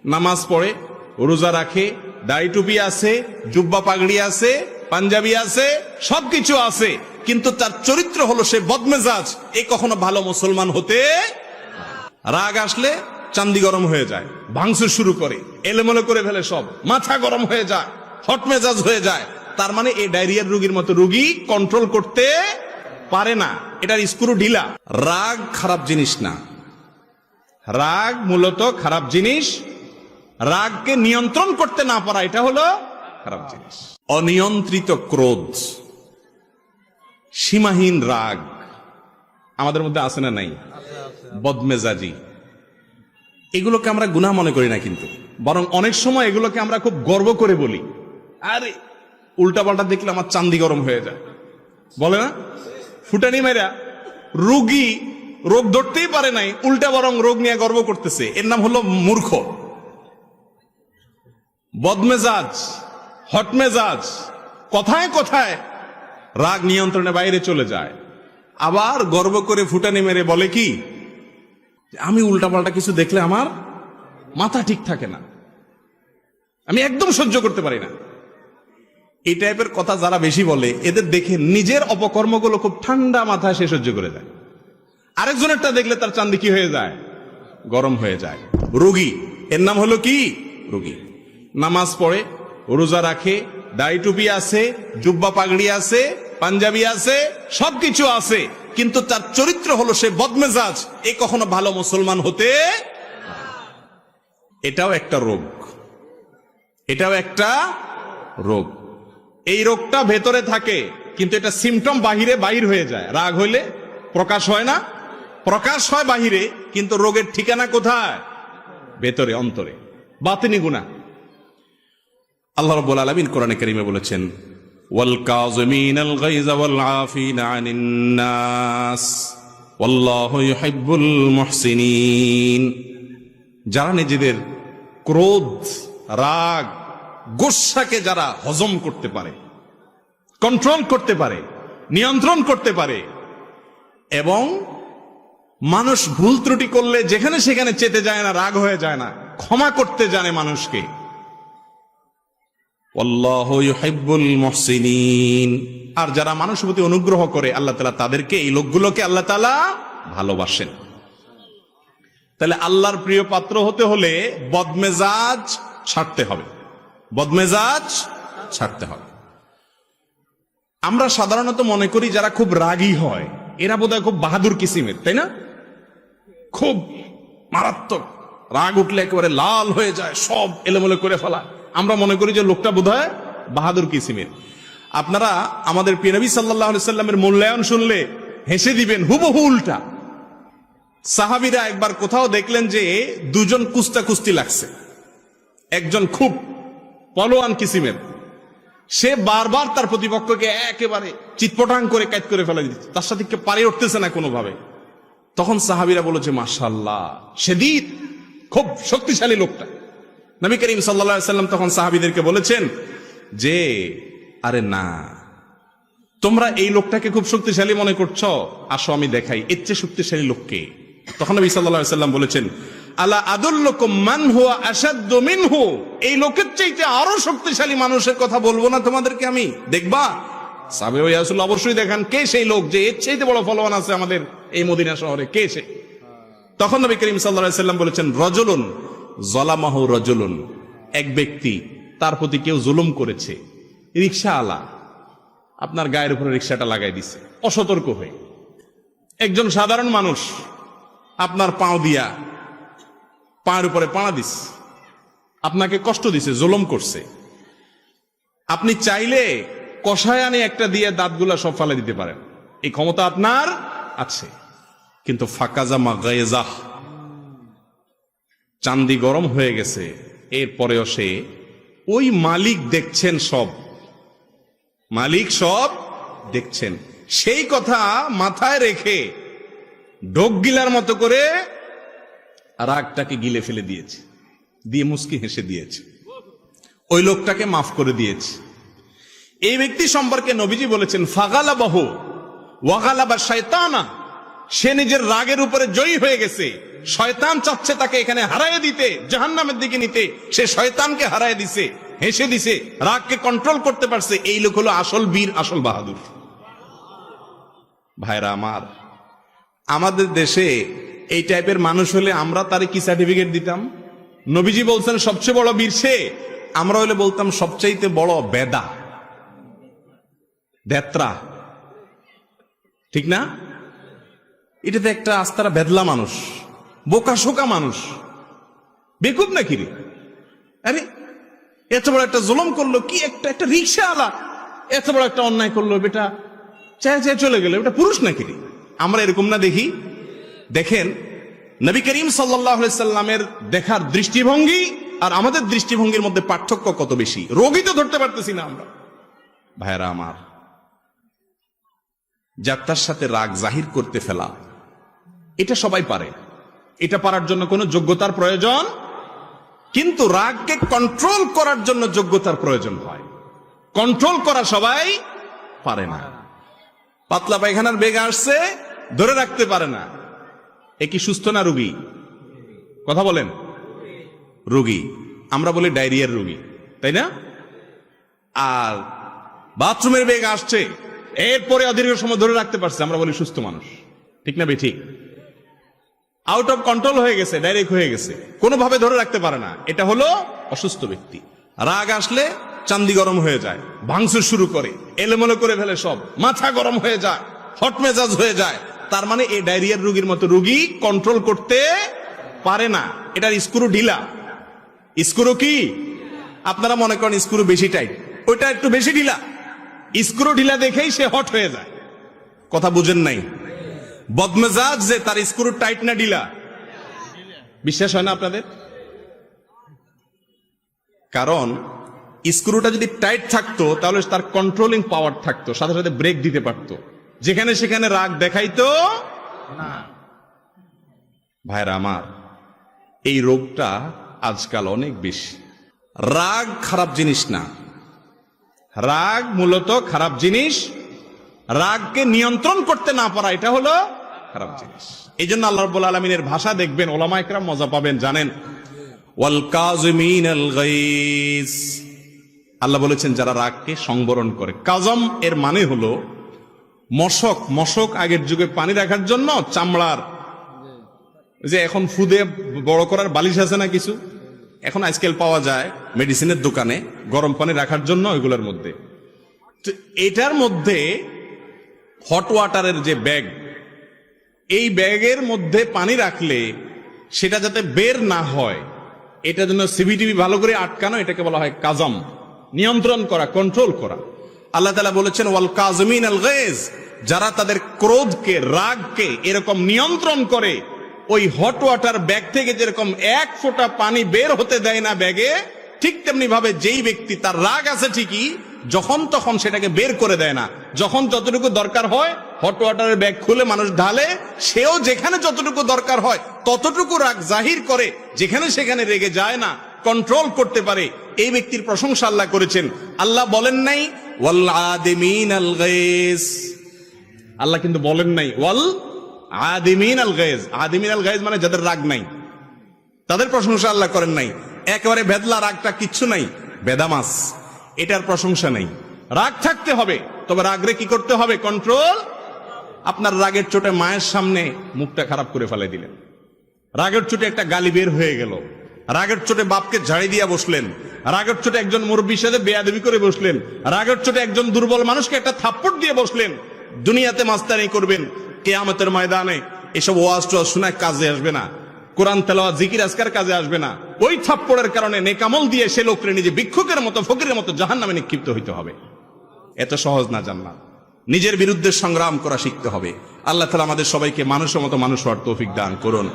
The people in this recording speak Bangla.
নামাজ পড়ে, রোজা রাখে, দাড়ি টুপি আছে, জুব্বা পাগড়ি আছে, পাঞ্জাবি আছে, সবকিছু আছে, কিন্তু তার চরিত্র হলো সে বদমেজাজ, এ কখনো ভালো মুসলমান হতে। রাগ আসলে চান্দি গরম হয়ে যায়, ভাঙচুর শুরু করে, এলোমেলো করে ফেলে, সব মাথা গরম হয়ে যায়, হট মেজাজ হয়ে যায়। তার মানে এই ডায়রিয়ার রোগীর মতো রোগী কন্ট্রোল করতে পারে না, এটার স্ক্রু ঢিলা। রাগ খারাপ জিনিস না, রাগ মূলত খারাপ জিনিস। রাগকে নিয়ন্ত্রণ করতে না পারা, এটা হলো খারাপ জিনিস। অনিয়ন্ত্রিত ক্রোধ, সীমাহীন রাগ আমাদের মধ্যে আছে না নাই? বদমেজাজি, এগুলোকে আমরা গুনাহ মনে করি না, কিন্তু বরং অনেক সময় এগুলোকে আমরা খুব গর্ব করে বলি। আরে উল্টা পাল্টা দেখলে আমার চান্দি গরম হয়ে যায়, বলে না? ফুটানি মেরা রোগী রোগ ধরতেই পারে নাই, উল্টা বরং রোগ নিয়ে গর্ব করতেছে, এর নাম হলো মূর্খ। বদমেজাজ, হটমেজাজ, কথায় কথায় রাগ নিয়ন্ত্রণের বাইরে চলে যায়, আবার গর্ব করে ফুটানি মেরে বলে কি, আমি উল্টাপাল্টা কিছু দেখলে আমার মাথা ঠিক থাকে না, আমি একদম সহ্য করতে পারি না। এই টাইপের কথা যারা বেশি বলে, এদের দেখে নিজের অপকর্মগুলো খুব ঠান্ডা মাথায় সে সহ্য করে যায়, আরেকজনেরটা দেখলে তার চান্দি কি হয়ে যায়, গরম হয়ে যায়। রোগী, এর নাম হলো কি, রোগী। নামাজ পড়ে, রোজা রাখে, দাড়ি টুপি আছে, জুব্বা পাগড়ি আছে, পাঞ্জাবি আছে, সবকিছু আছে, কিন্তু তার চরিত্র হলো সে বদমেজাজ, এ কখনো ভালো মুসলমান হতে। এটাও একটা রোগ, এটাও একটা রোগ। এই রোগটা ভেতরে থাকে, কিন্তু এটা সিমটম বাহিরে বাইর হয়ে যায়। রাগ হইলে প্রকাশ হয় না, প্রকাশ হয় বাহিরে, কিন্তু রোগের ঠিকানা কোথায়? ভেতরে, অন্তরে, বাতিনি গুনাহ। আল্লাহ রাব্বুল আলামিন কোরআনে কারীমে বলেছেন, ওয়াল কাযিমিনাল গায়যা ওয়াল আফিনা আনিন নাস ওয়াল্লাহু ইউহিব্বুল মুহসিনিন। যারা নিজেদের ক্রোধ, রাগ, গোসাকে যারা হজম করতে পারে, কন্ট্রোল করতে পারে, নিয়ন্ত্রণ করতে পারে, এবং মানুষ ভুল ত্রুটি করলে যেখানে সেখানে চেতে যায় না, রাগ হয়ে যায় না, ক্ষমা করতে জানে মানুষকে, আল্লাহু ইউহিব্বুল মুহসিনিন। আর যারা মানুষের প্রতি অনুগ্রহ করে, আল্লাহ তাআলা তাদেরকে, এই লোকগুলোকে আল্লাহ তাআলা ভালোবাসেন। তাহলে আল্লাহর প্রিয় পাত্র হতে হলে বদমেজাজ ছাড়তে হবে, বদমেজাজ ছাড়তে হবে। আমরা সাধারণত মনে করি যারা খুব রাগী হয় এরা বোধহয় খুব বাহাদুর কিসিমের, তাই না? খুব মারাত্মক রাগ উঠলে একেবারে লাল হয়ে যায়, সব এলোমেলো করে ফেলা, আমরা মনে করি যে লোকটা বোধহয় বাহাদুর কিসিমের। আপনারা আমাদের প্রিয় নবী সাল্লাল্লাহু আলাইহি সাল্লামের মূল্যায়ন শুনলে হেসে দিবেন, হুবহু উল্টা। সাহাবীরা একবার কোথাও দেখলেন যে দুজন কুস্তি লাগছে, একজন খুব পলোয়ান কিসিমের, সে বারবার তার প্রতিপক্ষকে একেবারে চিৎপটাং করে কাট করে ফেলে দিচ্ছে, তার সাথে কে পারে উঠতেছে না কোনোভাবে। তখন সাহাবীরা বলেছে, মাশাআল্লাহ, শাদীদ, খুব শক্তিশালী লোকটা। নবী করিম সাল্লাল্লাহু আলাইহি সাল্লাম তখন সাহাবীদেরকে বলেছেন যে, আরে না, তোমরা এই লোকটাকে খুব শক্তিশালী মনে করছো, আসো আমি দেখাই এর চেয়ে শক্তিশালী লোককে। তখন নবী সাল্লাল্লাহু আলাইহি সাল্লাম বলেছেন, আলা আদুল্লুকুম মান হুয়া আশাদ্দু মিনহু, এই লোকের চাইতে আরো শক্তিশালী মানুষের কথা বলবো না তোমাদেরকে আমি, দেখবা? সাহাবী রাসূল অবশ্যই দেখান কে সেই লোক যে এর চাইতে বড় ফলোয়ার আছে আমাদের এই মদিনা শহরে, কে সে? তখন নবী করিম সাল্লাল্লাহু আলাইহি সাল্লাম বলেছেন, রাজুলুন যালামাহু রাজুলুন, এক ব্যক্তি, তার প্রতি কেউ জুলুম করেছে। রিকশাওয়ালা আপনার গায়ের উপরে রিকশাটা লাগাই দিছে অসতর্ক হয়ে, একজন সাধারণ মানুষ আপনার পাও দিয়া পায়ের উপরে পাড়া দিস, আপনাকে কষ্ট দিছে, জুলুম করছে। আপনি চাইলে কষায়ানি একটা দিয়ে দাঁতগুলা সব ফালে দিতে পারেন, এই ক্ষমতা আপনার আছে। কিন্তু ফাকাজা মাগায়েজাহ, চান্দি গরম হয়ে গেছে, এরপরেও সে ওই মালিক দেখছেন, সব মালিক সব দেখছেন, সেই কথা মাথায় রেখে ঢোক গিলার মতো করে রাগটাকে গিলে ফেলে দিয়েছে, দিয়ে মুস্কি হেসে দিয়েছে, ওই লোকটাকে মাফ করে দিয়েছে। এই ব্যক্তি সম্পর্কে নবীজি বলেছেন, ফাগালাবাহু ওয়াগালাবা শায়তানা, সে নিজের রাগের উপরে জয়ী হয়ে গেছে, শয়তান চাচ্ছে তাকে এখানে হারায় দিতে, জাহান্নামের দিকে নিতে, সে শয়তানকে হারায় দিছে, হেসে দিছে, রাগকে কন্ট্রোল করতে পারছে। এই লোক হলো আসল বীর, আসল বাহাদুর। ভাইরা আমার, আমাদের দেশে এই টাইপের মানুষ হলে আমরা তারে কি সার্টিফিকেট দিতাম? নবীজি বলছেন সবচেয়ে বড় বীর সে, আমরা হলে বলতাম সবচাইতে বড় বেদা, দেত্রা, ঠিক না? এটা তো একটা আস্তারা বেদলা মানুষ, বোকা শোকা মানুষ, বেকুব নাকি রে? আরে এত বড় একটা জুলুম করলো, কি একটা রিক্সা আলা এত বড় একটা অন্যায় করলো, বেটা চায় চায় চলে গেল, এটা পুরুষ নাকি রে? আমরা এরকম না দেখি? দেখেন নবী করিম সাল্লাল্লাহু আলাইহি সাল্লামের দেখার দৃষ্টিভঙ্গি আর আমাদের দৃষ্টিভঙ্গির মধ্যে পার্থক্য কত বেশি। রোগী তো ধরতে পারতেছি না আমরা। ভাইরা আমার, যাত্রার সাথে রাগ জাহির করতে ফেলা, এটা সবাই পারে, এটা পারার জন্য কোনো যোগ্যতার প্রয়োজন, কিন্তু রাগকে কন্ট্রোল করার জন্য যোগ্যতার প্রয়োজন হয়। কন্ট্রোল করা সবাই পারে না। পাতলা পায়খানার বেগ আসছে, ধরে রাখতে পারে না, এ কি সুস্থ না রোগী? কথা বলেন, রোগী। আমরা বলি ডায়রিয়ার রোগী, তাই না? আর বাথরুমের বেগ আসছে, এরপরে অদীর্ঘ সময় ধরে রাখতে পারছে, আমরা বলি সুস্থ মানুষ, ঠিক না? ঠিক। আউট অফ কন্ট্রোল হয়ে গেছে, ডাইরেক্ট হয়ে গেছে, কোনোভাবে ধরে রাখতে পারে না, এটা হলো অসুস্থ ব্যক্তি। রাগ আসলে চান্দি গরম হয়ে যায়, ভাঙচুর শুরু করে, এলোমেলো করে ফেলে সব, মাথা গরম হয়ে যায়, হট মেজাজ হয়ে যায়। তার মানে এই ডায়রিয়ার রোগীর মতো রোগী কন্ট্রোল করতে পারে না। এটার স্ক্রু ঢিলা। স্ক্রু কি? আপনারা মনে করেন স্ক্রু বেশি টাইট, ওইটা একটু বেশি ঢিলা। স্ক্রু ঢিলা দেখেই সে হট হয়ে যায়। কথা বুঝেন নাই? বদমেজাজ যে তার স্ক্রু টাইট না ঢিলা? বিশ্বাস হয় না আপনাদের? কারণ স্ক্রুটা যদি টাইট থাকতো তাহলে তার কন্ট্রোলিং পাওয়ার থাকতো, সাথে সাথে ব্রেক দিতে পারতো, যেখানে সেখানে রাগ দেখাইতো না। ভাইরা আমার, এই রোগটা আজকাল অনেক বেশি। রাগ খারাপ জিনিস না, রাগ মূলত খারাপ জিনিস। রাগকে নিয়ন্ত্রণ করতে না পারা, এটা হলো খারাপ জিনিস। এই জন্য আল্লাহ রাব্বুল আলামিনের ভাষা দেখবেন, ওলামা ইকরাম মজা পাবেন, জানেন, ওয়াল কাযিমিনাল গায়জ। আল্লাহ বলেছেন যারা রাগকে সংবরণ করে। কাজম এর মানে হলো মশক। মশক আগের যুগে পানি রাখার জন্য চামড়ার, যে এখন ফুদে বড় করার বালিশ আছে না কিছু, এখন আজকাল পাওয়া যায় মেডিসিনের দোকানে, গরম পানি রাখার জন্য ওইগুলোর মধ্যে। তো এটার মধ্যে হট ওয়াটারের যে ব্যাগ, এই ব্যাগের মধ্যে পানি রাখলে সেটা যাতে বের না হয়, এটার জন্য সিবিটিভি ভালো করে আটকানো, এটাকে বলা হয় কাজম, নিয়ন্ত্রণ করা, কন্ট্রোল করা। আল্লাহ তাআলা বলেছেন ওয়াল কাযিমিনাল গায়জ, যারা তাদের ক্রোধকে, রাগকে এরকম নিয়ন্ত্রণ করে, ওই হট ওয়াটার ব্যাগ থেকে যেরকম এক ফোঁটা পানি বের হতে দেয় না ব্যাগে, ঠিক তেমনি ভাবে যেই ব্যক্তি তার রাগ আছে ঠিকই, যখন তখন সেটাকে বের করে দেয় না। যখন যতটুকু দরকার হয় হট ওয়াটারের ব্যাগ খুলে মানুষ ঢালে, সেও যেখানে যতটুকু দরকার হয় ততটুকু রাগ জাহির করে, যেখানে সেখানে রেগে যায় না, কন্ট্রোল করতে পারে। এই ব্যক্তির প্রশংসা আল্লাহ করেছেন। আল্লাহ বলেন নাই ওয়াল আদিমিনাল গায়জ, আল্লাহ কিন্তু বলেন নাই ওয়াল আদিমিনাল গায়জ। আদিমিনাল গায়জ মানে যাদের রাগ নাই, তাদের প্রশংসা আল্লাহ করেন নাই। একেবারে বেদলা, রাগটা কিচ্ছু নাই, বেদামাস, এটার প্রশংসা নেই। রাগ থাকতে হবে, তবে রাগরে কি করতে হবে? কন্ট্রোল। আপনার রাগের চোটে মায়ের সামনে মুখটা খারাপ করে ফেলে দিলেন, রাগের চোটে একটা গালি বের হয়ে গেল, রাগের চোটে বাপকে ঝাড়ি দিয়ে বসলেন, রাগের চোটে একজন মুরব্বির সাথে বেয়াদবি করে বসলেন, রাগের চোটে একজন দুর্বল মানুষকে একটা থাপ্পড় দিয়ে বসলেন। দুনিয়াতে মাস্তানি করবেন, কিয়ামতের ময়দানে এসব ওয়াজ টোয়াজ শোনায় কাজে আসবে না, কোরআন তেলাওয়াত জিকির আজকার কাজে আসবে না। ওই থাপ্পড়ের কারণে নেকামল দিয়ে সে লোকরে নিজে ভিক্ষুকের মতো, ফকিরের মতো জাহান্নামে নিক্ষিপ্ত হইতে হবে। এত সহজ না জান্নাত। নিজের বিরুদ্ধে সংগ্রাম করা শিখতে হবে। আল্লাহ তাআলা আমাদের সবাইকে মানুষের মতো মানুষ হওয়ার তৌফিক দান করুন।